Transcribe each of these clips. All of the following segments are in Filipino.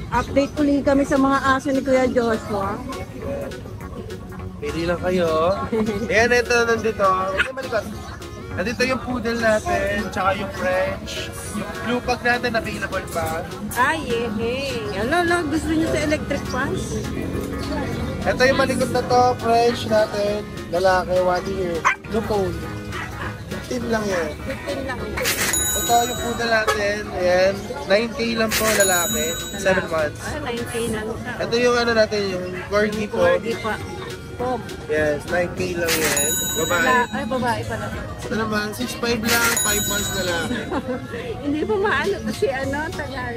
Update uli kami sa mga aso ni Kuya Joshua. Pili lang kayo. Ayan, ito, nandito. Ito, malikot. Nandito yung poodle natin, tsaka yung French. Yung blue pug natin, available pa. Ay, Ala, gusto niyo sa electric fans? Ito yung malikot na to, French natin. Lalaki, 1 year. Blue phone. 15 lang yan. 15 lang. Ito yung poodle natin. Ayan, 9K lang po, lalaki. 7 months. Ah, 9K lang siya. Ito yung ano natin, yung corgi po. Corgi pa. Pom. Yes, 9K lang yan. Babae. Ay, babae pala. Ito naman, 6'5 lang, 5 months na lang. Hindi pa maano kasi tagal.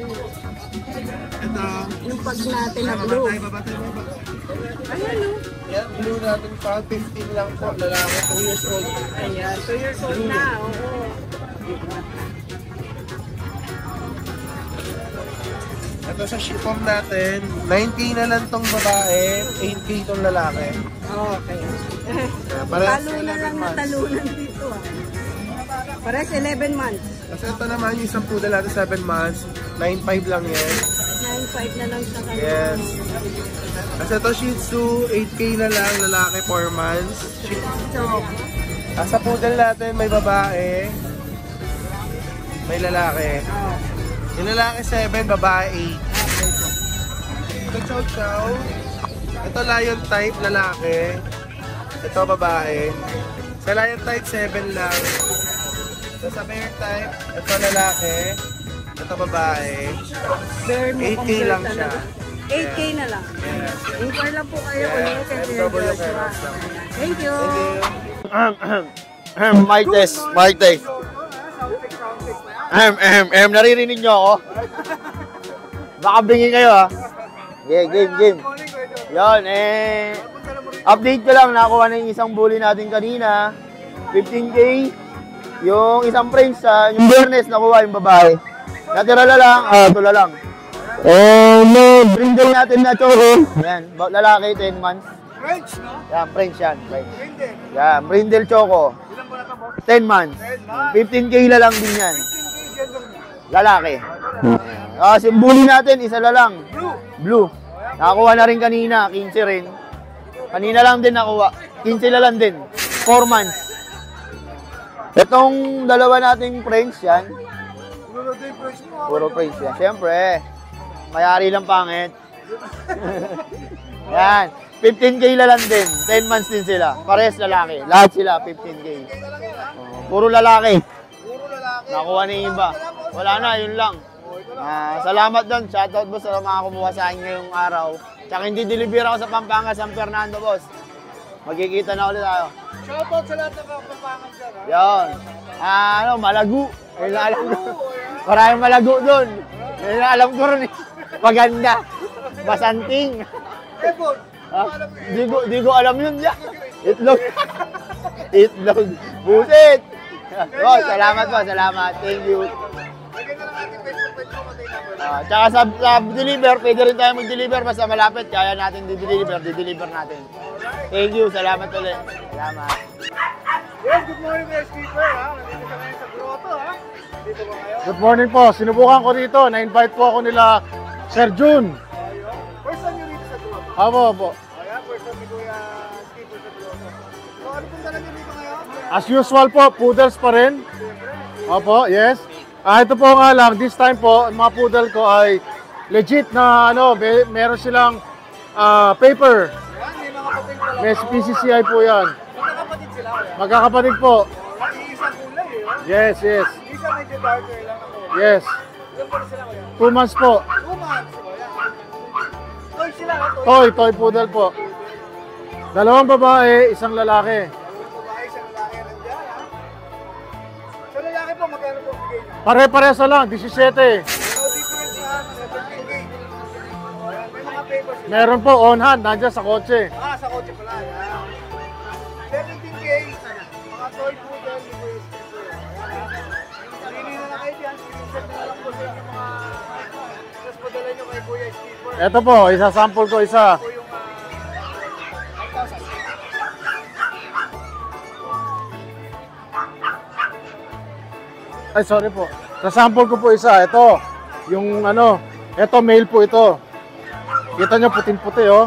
Ito. Yung pag natin na blue. Babatay. Ayan o. Yan, blue natin pa, 15 lang po, lalaki, 2 years old. Ayan, 2 years old na. Oo. Ito sa shipom natin, 9K na lang tong babae, 8K tong lalaki. Okay. Parehas Talunan 11 lang na months. talunan dito ah. Parehas 11 months. Kasi ito naman yung isang poodle natin 7 months, 9.5 lang yan. 9.5 na lang sa kanya. Yes. Kasi ito Shih Tzu, 8K na lang, lalaki 4 months. So, Sa poodle natin may babae, may lalaki. oh. Yung lalaki 7, babae 8. Ito chow chow. Ito lion type, lalaki. Ito babae. Sa lion type 7 lang. Ito sa bear type, ito lalaki. Ito babae. Bear mo 8K compare lang talaga. siya. 8K na lang. Yes. Inquire lang po kayo ulit kay Kuya double yung Joshua. keras lang. Thank you. Thank you. Mic test, mic test. Naririnig nyo ako? Baka bingi kayo ha? Game. Yan, update ko lang, nakuha na yung isang bully natin kanina. 15K. Yung isang French, yung Bernes, nakuha yung babae. Natira lang, ito lang. Brindle natin na choco. Yan, lalaki, 10 months. French, no? Yan, French yan. French. Brindle. Yan, Brindle choco. Ilan mo na ito, boss? 10 months. 15K na lang din yan. 15K, gender mo. Lalaki. Yung bully natin, isa na lang. Blue. Nakakuha na rin kanina, 15 rin. Kanina lang din nakuha. 15 na lang din. 4 months. Itong dalawa nating French yan. Puro French yan. Siyempre, mayari lang pangit. Yan. 15K na lang din. 10 months din sila. Parehas lalaki. Lahat sila, 15K. Puro lalaki. Nakuha na yung iba. Wala na, yun lang. Salamat doon. Shoutout boss sa mga kumuha sa akin ngayong araw. Tsaka hindi deliver ako sa Pampanga, San Fernando boss. Magkikita na ulit tayo. Shoutout sa lahat ng Pampanga dyan, ha? Yan. Malago. Ayun na alam ko. Maraming malago doon. Ayun na alam ko rin. Maganda. Basanting. Ebon. Di ko alam yun dyan. Itlog. Itlog. Busit. Oh, salamat po, salamat. Thank you. Tsaka sa deliver, pwede rin tayo mag-deliver basta malapit. Kaya natin di-deliver natin. Thank you, salamat ulit. Salamat. Yes, good morning mga skipper, ha? Nandito ka ngayon sa grotto, ha? Dito ba kayo? Good morning po. Sinubukan ko rito. Na-invite po ako nila Sir June. First time nyo rito sa grotto? Opo. Ayan, first time ni Kuya Skipper sa grotto. So, ano pong dala nyo dito ngayon? As usual po, poodles pa rin. Opo, yes. Ito po nga lang, this time po, ang mga poodle ko ay legit na meron silang paper. Ayan, may mga papel pala. May PCCI po yan. Magkakapatid sila, ayan. Magkakapatid po. Iisang kulay, eh. Yes. Isa medyo darker lang ako. Yes. Ilan po na sila ngayon? 2 months po. 2 months. O, ayan. Toy sila, ha? Toy. Toy poodle po. 2 babae, 1 lalaki. Babae, isang lalaki nandiyan, ha? Sa lalaki po, magkano po bigay niyo? Pare-paresa lang, 17. No difference, ha? 17K. O, ayan. May mga papers sila. Meron po on hand, nandiyan sa kotse. Sa kotse pala, ayan. 17K, mga toy poodle ni Kuya Skipper. Ayan, ha? Pili na kayo dyan. Screenshot na lang po sa inyo mga tapos padala nyo kay Kuya Skipper. Ito po, isa-sample ko isa. Po yung 5,000. Ay, sorry po. Sa sample ko po isa. Ito, yung Ito, male po ito. Kita nyo, puting-puti, oh.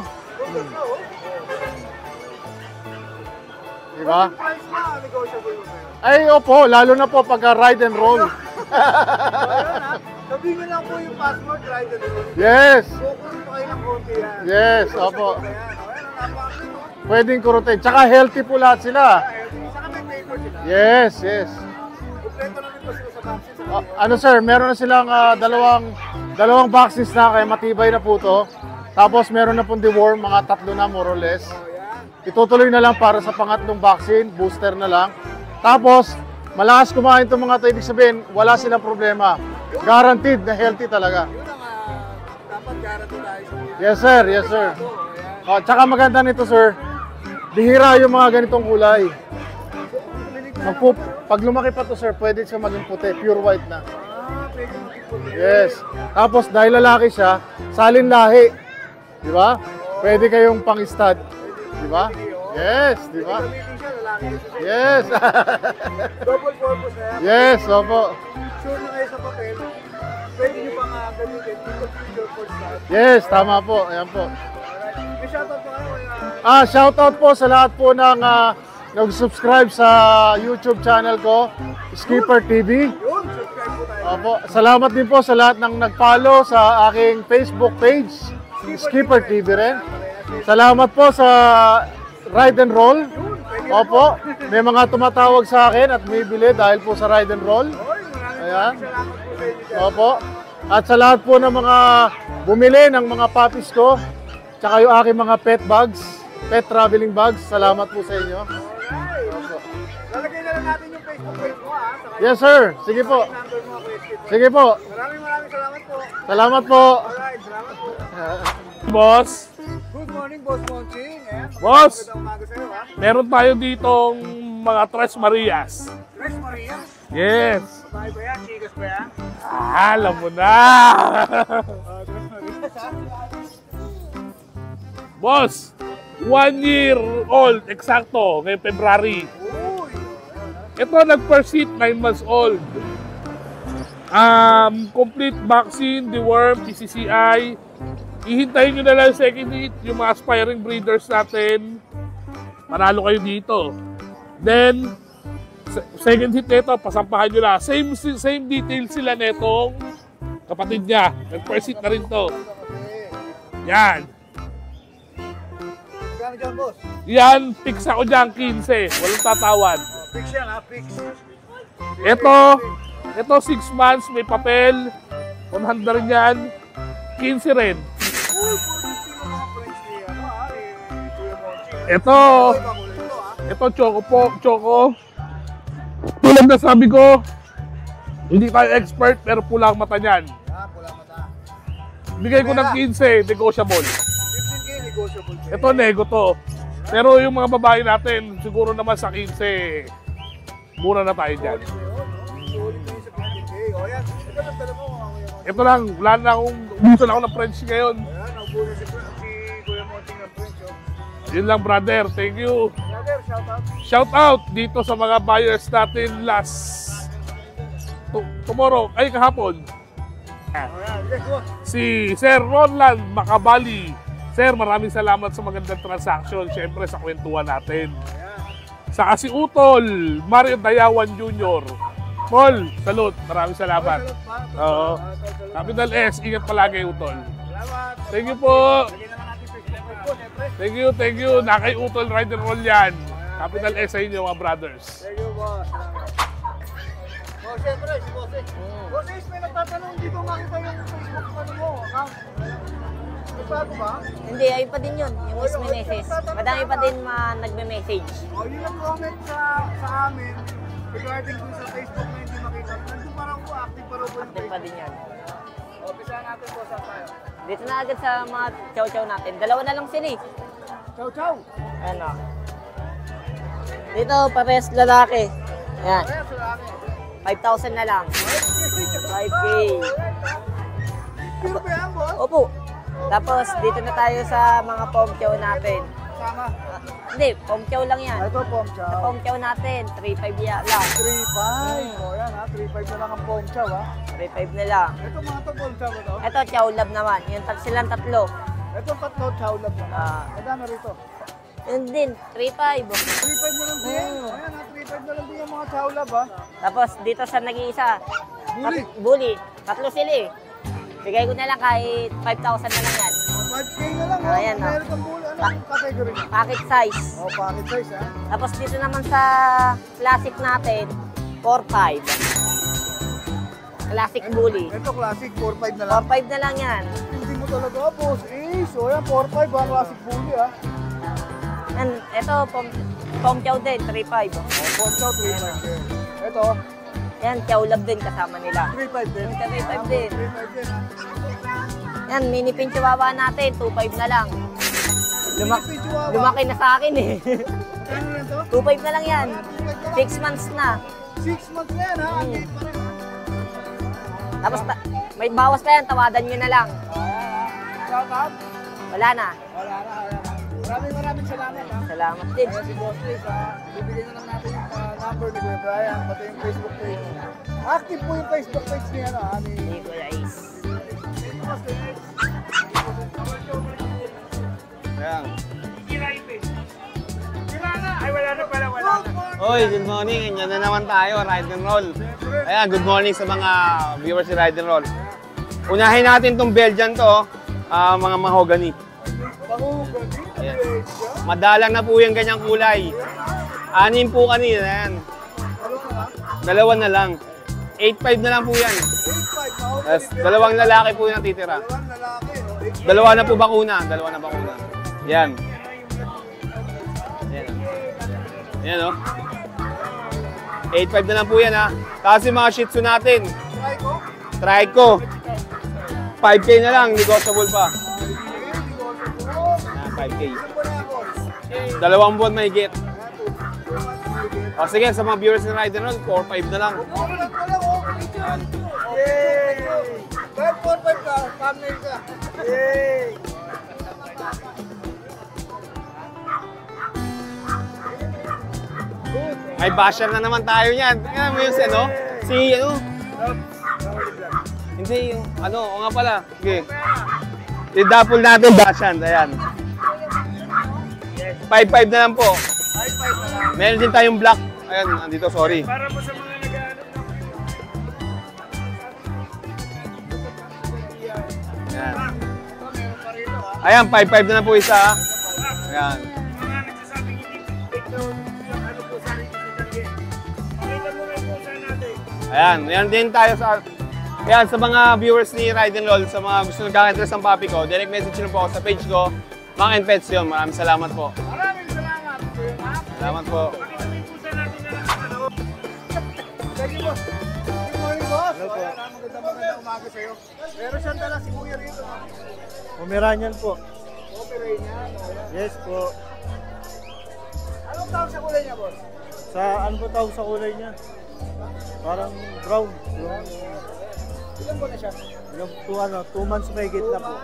Diba? Price na, negotiable mo ba yun? Ay, opo, lalo na po pagka ride and roll. Ayun ha, sabihin nyo lang po yung password, ride and roll. Yes, Kukunin pa kayo ng konti yan. yes, Negotiable opo. ba yan? O, ayun, napakasino. Pwedeng kurutin. Tsaka healthy po lahat sila. Saka may flavor sila. Yes, yes. Kompleto na rin po sila sa vaccine. Ano sir, meron na silang dalawang vaccines na kaya matibay na po to. Tapos meron na pong deworm, mga 3 na more or less. Itutuloy na lang para sa pangatlong vaccine, booster na lang. Tapos, malakas kumain itong mga ito, ibig sabihin, wala silang problema. Guaranteed na healthy talaga. Yun ang dapat guarantee tayo sa mga. Yes sir, yes sir. Tsaka maganda nito sir, bihira yung mga ganitong kulay. Pag lumaki pa to sir, pwede siya maging puti, pure white na. Pwede mo tipo. Yes. Tapos dahil lalaki siya, salin lahi. Di ba? Pwede kayong pang-stud. Di ba? Yes, di ba? Gamitin siya, lalaki. Yes. Double purpose na yan. Yes, opo. Sure na kayo sa papel. Pwede nyo pang gamitin. People future for start. Yes, tama po. Ayan po. May shoutout po kayo. Shoutout po sa lahat po ng nag-subscribe sa YouTube channel ko, Skipper TV. Yun, subscribe po tayo. Opo. Salamat din po sa lahat ng nag-follow sa aking Facebook page, Skipper TV rin. Salamat po sa Ride and Roll. Opo. May mga tumatawag sa akin at may bili dahil po sa Ride and Roll. Ayan. Salamat po sa inyo. Opo. At sa lahat po ng mga bumili ng mga puppies ko, tsaka yung aking mga pet bags, pet traveling bags, salamat po sa inyo. Lalagay na lang natin yung Facebook page mo ha. Saka Yes sir, sige po. yung number mo ako Skipper. Sige po. Maraming salamat po. Salamat po. Alright, salamat po. Boss, Good morning, Boss Monching. Ayan. Boss! Magandang umaga sa'yo ha. meron tayo ditong mga Tres Marias. Tres Maria. Yes. Babae ba yan? Chicas ba yan? Alam mo na. Tres Maria ha. Boss, 1 year old, eksakto, ngayong February. Uy. Ito, nag-first hit, 9 months old. Complete vaccine, deworm, PCCI. Ihintayin nyo na lang second hit, yung mga aspiring breeders natin. Manalo kayo dito. Then, second hit nito, pasampahan nyo na. Same details sila netong kapatid niya. Nag-first hit na rin to. Yan. Kano dyan, boss? Yan, fix ako dyan, 15. Walang tatawad. Fix yan ha, fix. Ito 6 months, may papel. 100 rin yan. 15 rin. Uy, puti mo mga friends ni ano ha, ni Kuya Monching. Ito, Uy, makulay ito ha. ito choco po, choco. Tulad na sabi ko, hindi tayo expert pero pula ang mata niyan. Yan, pula mata. Bigay ko ng 15, negotiable. 15K negotiable. Ito, nego to. Pero yung mga babae natin, siguro naman sa 15, mura na tayo dyan. Sulit na yun sa 15K. O yan, ito lang tala mo. Kuya Monching. Ito lang, wala na akong, gusto na ako ng French ngayon. Ayan, nagbuna si Kuya Monching ng French. Yun lang brother, thank you. Brother, shout out. Shout out dito sa mga buyers natin last tomorrow, ay kahapon. Ayan, yes, boss. Si Sir Ronland Macabali. Sir, maraming salamat sa magandang transaction. Siyempre sa kwentuhan natin. Sa si Utol, Mario Dayawan Jr. Paul, salute. Maraming salamat. Oo. Capital S, ingat palagi Utol. Salamat. Thank you po. Lagyan naman natin Facebook po, siyempre. Thank you. Nakay Utol Ride and Roll yan. Capital S sa inyo mga brothers. Thank you, boss. Oh, siyempre, si Boss Ace. Boss Ace, may nagtatanong dito makita yung Facebook mo, account. May bago ba? Hindi, ayun pa din yun. Yung mismo message. Madami pa din nagme-message. O, yun ang comment sa amin regarding kung sa Facebook na hindi makita. Nandun parang po, active pa rin po yung Active pa Facebook. din yan. O, bisa natin po sa tayo. Dito na agad sa mga chow-chow natin. Dalawa na lang sila eh. Ciao, ciao! Ano? Dito, pares lalaki. Ayan. Kaya sa akin. 5,000 na lang. 5K. Sino ba yan, boss? Opo. Tapos, dito na tayo sa mga pom chow natin. Sama. Hindi, pom chow lang yan. Ito, pom Sa chow. pom chow natin, 3.5 lang. 3.5. O yan ha, 3.5 na lang ang pom chow ha. 3.5 na lang. Ito mga to, pom chow ito. Ito, chow lab naman. Yung silang tatlo. Ito tatlo, chow lab naman. Ah. Magkano rito? Yun din, 3.5. 3.5 na lang din. O yan ha, 3.5 na lang din yung mga chow lab ha. Tapos dito sa nag-iisa, Bully. bully. Tatlo sila eh. Bigay ko na lang kahit 5,000 na lang yan. 5K na lang ha. Ayan, oh. Meron kang bully. Ano yung category? Pocket size. O, pocket size ha. Tapos dito naman sa classic natin, 4.5. Classic bully. Ito classic, 4.5 na lang. 4.5 na lang yan. Hindi mo talaga, boss. Ace. O yan, 4.5 ha, classic bully ha. And ito, pom chow din, 3.5. O, pom chow, 3.5 din. Ito, Yan, chow lab din kasama nila. 3.5 din. 3.5 din. 3.5 din ha. Yan, mini pin chihuahua natin, 2.5 na lang. Mini chihuahua. Lumaki na sa akin eh. Ano na to? 2.5 na lang yan. 6 months na. 6 months na yan ha. Ang liit pa rin ha. Tapos may bawas pa yan, tawadan nyo na lang. Shout out. Wala na. Wala na. Maraming salamat ha. Salamat din. Kaya si Boss Chris ha. Bibigyan na lang natin yung number ni Kuya Brian, pati yung Facebook page. Active po yung Facebook page niya ano ha. Hindi ko Ace. Ayan. Ay wala na pala, wala na. Oy, good morning. Yan na naman tayo, Ride and Roll. Ayan, good morning sa mga viewers ni Ride and Roll. Unahin natin tong Belgian to, mga mahogany. Ayan. Madalang na po yung ganyang kulay. 6 po kanina, yan. Dalawa na lang. 8.5 na lang po yan. 8.5. Yes, 2 lalaki po yung natitira. Dalawang lalaki. No? 2 na po bakuna. 2 na bakuna. Yan. Yan. Yan o. 8.5 na lang po yan ha. Tapos yung mga Shih Tzu natin. Try ko. Try ko. 5K na lang. Negotiable pa. Yan, 5K. 2 buwan mahigit. O sige, sa mga viewers ng Ride and Roll, 4.5 na lang. Yan. Yay! Kahit 4.5 ka, thumbnail ka. Yay! May basher na naman tayo niyan. Tingnan mo yun si ano? Si ano? Hindi yung ano, o nga pala. Sige. I-double natin bashan. Ayan. 5.5 na lang po. 5.5 na lang. Meron din tayong black. Ayan, andito, sorry. Para po sa mga nag-ano. Ayan. Ayan, 5.5 na lang po isa. Ayan. Mga nagsasabing hindi ito, ano po sa rin sa target. Pakita mo kayo po sa natin. Ayan, meron din tayo sa... Ayan, sa mga viewers ni Ride and Roll, sa mga gusto nagkaka-interest ng papi ko, direct message nyo po ako sa page ko, Mang and Pets yun. Maraming salamat po. Maraming salamat. Salamat po. Pakita mo yung pusa natin na lang. Thank you, boss. Good morning, boss. Hello po. Magandang umaga sa'yo. Meron siyang dala si Kuya rito. Pomeranian po. Pomeranian. Yes po. Anong tawag sa kulay niya, boss? Sa ano po tawag sa kulay niya? Parang brown. Ilan po na siya? Yung 2 months may higit na po.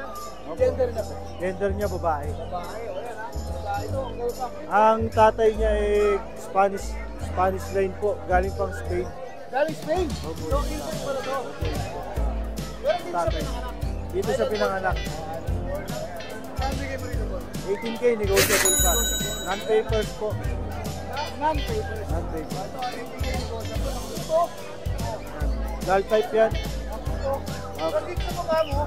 Gender na po. Gender niya babae. Babae, o yan ha. Babae ito, ang gawin pa. Ang tatay niya ay Spanish line po, galing pang Spain. Galing Spain. So, import pala to. Pero dito sa Tatay. pinanganak. Dito sa pinanganak. Saan bigay mo rito, boss? 18K negotiable pa. Non-papers po. Non-papers. Non-papers. Ito, 18K negotiable. Ito, Doll type yan. ito. Pero dito sa mukha mo,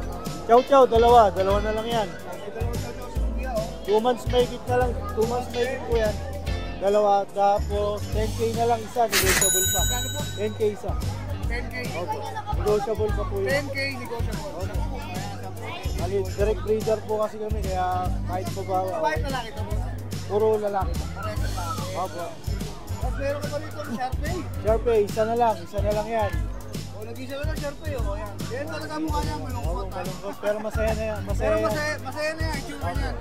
Chow chow, dalawa na lang yan. ito lang sa Diyos Kuya, oh. 2 months may higit na lang, 2 months may higit po yan. Dalawa, tapos 10K na lang isa, negotiable pa. Kano po? 10K isa. 10K. Opo. Negotiable pa po yun. 10K negotiable. Mali, direct breeder po kasi kami, kaya kahit po ba, Babae na lang ito, boss. puro lalaki. Parehas na lalaki. Opo. Tapos meron ka pa rito ng Sharpay. Sharpay, isa na lang yan. O, nag-isa ka ng Sharpay, oh. Yan. Yan talaga mukha niya, Opo, malungkot. ha? malungkot, pero masaya na yan. Masaya Pero yan. masaya na yan, itsura niyan.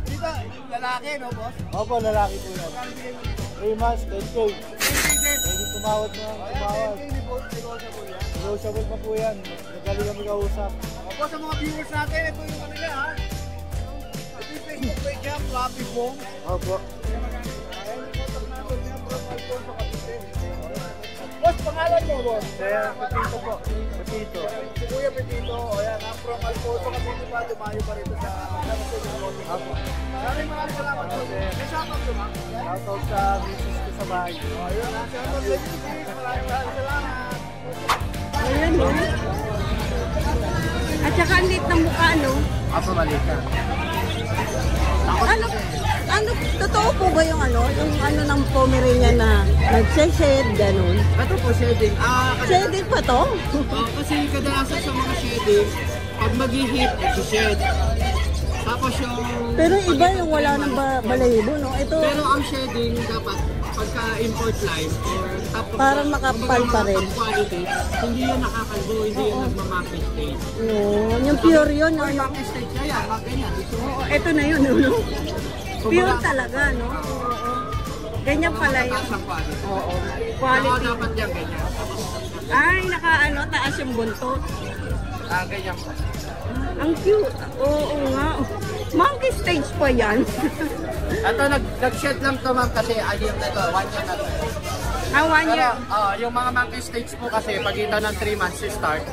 Dito, lalaki, no, boss? Opo, lalaki po yan. Kano bigay mo dito? 3 months, 10K. 10K din. Pwede tumawad mo ng tumawad. 10K negotiable yan. Negotiable pa po yan. Nagaling kami kausap. Opo, sa mga viewers natin, ito yung ano niya, ha? Ito yung Facebook page niya, traffic mo. Opo. Boss, pangalan mo, boss? Kaya, Pepito po. Pepito. Si Kuya Petito, ayan, from Alfonso Cavite pa, lumayo pa rito sa Opo. Maraming salamat po. May shoutout ka ba? Shoutout sa business ko sa bahay. Ayun, shoutout sa business. Maraming salamat. Ayan, no? At saka ang liit ng mukha, no? Apo, maliit ka. Ano, totoo po ba yung ng Pomeranian na nagse-shed, ganun? Ito po, shedding. Shedding pa to? Kasi kadalasan sa mga shedding, pag mag-hit, shed. Tapos yung... Pero iba yung wala ng balahibo, no? Ito, Pero ang shedding, dapat pagka-import line or top of Parang makapal pa rin. top quality, hindi yun nakakalbo, hindi yun nagmamakit stage. yun, yung pure yun, no? Yung, Makit stage na yan, mga ganyan. oo, ito na yun, no? Pure talaga, no? Oo. Ganyan pala yun. Mataas ang quality. Oo. Ako Quality. dapat yan, ganyan. Ay, taas yung buntot. Ganyan po. Ang cute. Oo nga. Monkey stage pa yan. Ito, nag-shed lang to ma'am kasi ayun na to, 1 year na to. 1 Pero year. yung mga monkey stage po kasi pagitan ng 3 months start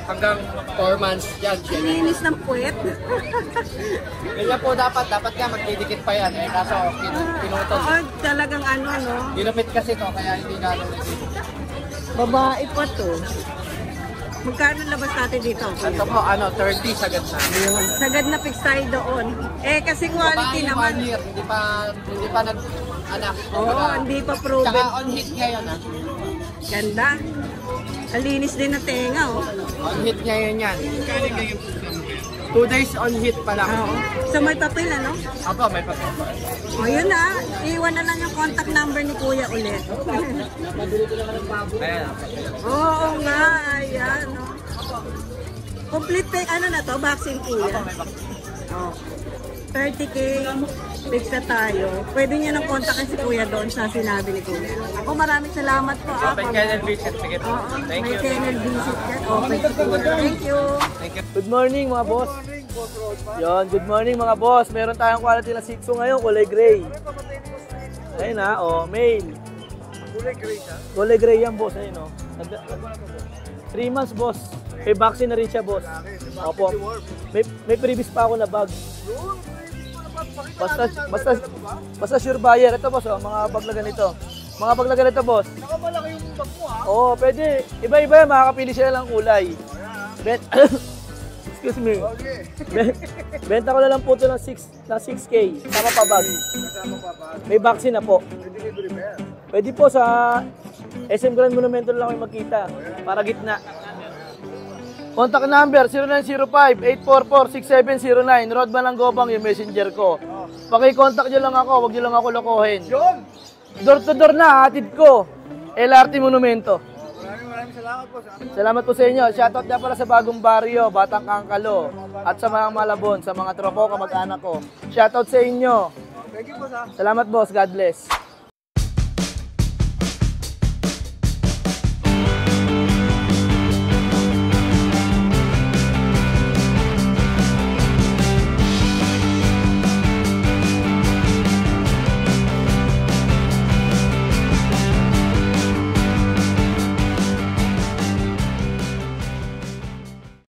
hanggang 4 months yan. shed. Linis ng puwet. Ganyan po dapat nga magdidikit pa yan eh kaso pinutol. Oo, talagang no? Ginupit kasi to kaya hindi gano'n nagdidikit. Babae pa to. Magkano labas natin dito? Ito po 30 sagad na. Sagad na fix tayo doon. Kasi quality Babae, naman. 1 year, hindi pa nag-anak. Oo, hindi pa Tsaka proven. on hit ngayon Ganda. Ang linis din ng tenga, oh. On hit ngayon yan. 2 days on hit pa lang. Oo. So may papel, ano? Ako, may papel pa. O yun na. Iwan na lang yung contact number ni Kuya ulit. Ayan. Oo nga, ayan. No? Complete pay, na to? Vaccine Kuya? Oh. 30K, fix na tayo. Pwede niyo nang kontakin si Kuya doon sa sinabi ni Kuya. Ako maraming salamat po. Open kennel visit. Sige po. Oo, Thank may you. kennel visit yan. Okay, Kuya. Thank you. Good morning mga boss. Yon, good morning mga boss. Meron tayong quality na Shih Tzu ngayon, kulay gray. Ayun na, male. Kulay gray siya. Kulay gray yan boss, ayun 3 months boss. May vaccine na rin siya boss. Opo. May previous pa ako na bag. Basta sure buyer. Ito boss, mga bag na ganito. Mga bag na ganito boss. Nakamalaki yung bag mo, ha? Oo, pwede. Iba-iba yan, makakapili sila ng kulay. Excuse me. Benta ko na lang po ito ng 6K. Sama pa bag. May vaccine na po. Pwede po sa SM Grand Monumento lang kayo magkita. Para gitna. Contact number 0905-844-6709. Rodman ng Gobang yung messenger ko. Paki-contact nyo lang ako. Huwag nyo lang ako lokohin. Door to door na, hatid ko. LRT Monumento. Maraming salamat po. Salamat po sa inyo. Shoutout na pala sa bagong baryo, Batang Kangkalo, at sa mga Malabon, sa mga tropo, kamag-anak ko. Shoutout sa inyo. Thank you po, Salamat boss, God bless.